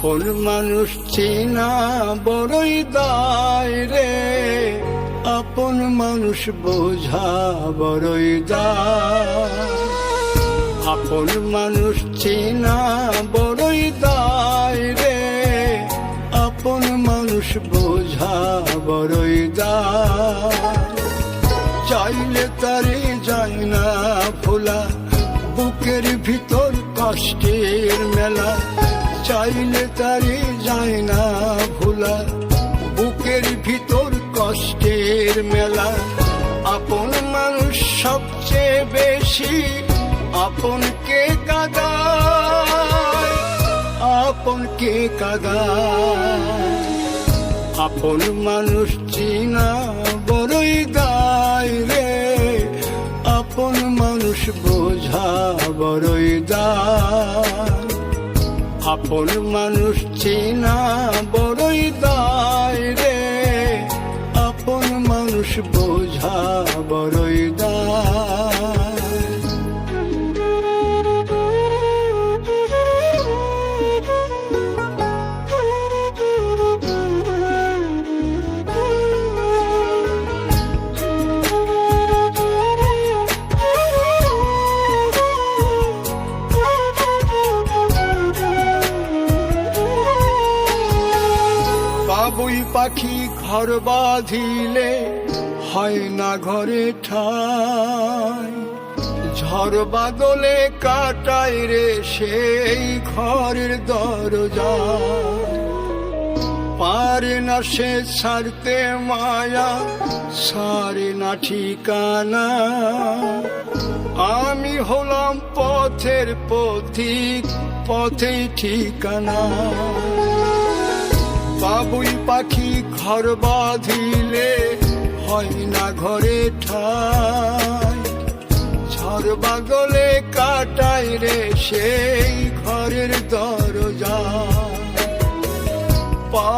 আপন মানুষ চেনা বড়ই দায় রে, আপন মানুষ বোঝা বড়ই দায়। আপন মানুষ চেনা বড়ই দায় রে, আপন মানুষ বোঝা বড়ই দায়। চাইলে তারে যায় না ভোলা, বুকের ভিতর কষ্টের মেলা। চাইলে তারে যায় না ভোলা, বুকের ভিতর কষ্টের মেলা। আপন মানুষ সবচেয়ে বেশি আপনকে কাঁদায়, আপনকে কাঁদায়। আপন মানুষ চিনা বড়ই দায় রে, আপন মানুষ বোঝা বড়ই দায়। আপন মানুষ চেনা বড়ই দায় রে, আপন মানুষ বোঝা বড়ই দায়। বাবুই পাখি ঘর বাঁধিলে হয় না ঘরে ঠাই, ঝড় বাদলে কাটায় রে সেই ঘরের দরজা। পারে না সে ছাড়তে মায়া, সারে না ঠিকানা। আমি হলাম পথের পথিক, পথেই ঠিকানা। বাবুই পাখি ঘর বাঁধিলে হয় না ঘরে ঠাই, ঝড় বাদলে কাটায় রে সেই ঘরের দরজা।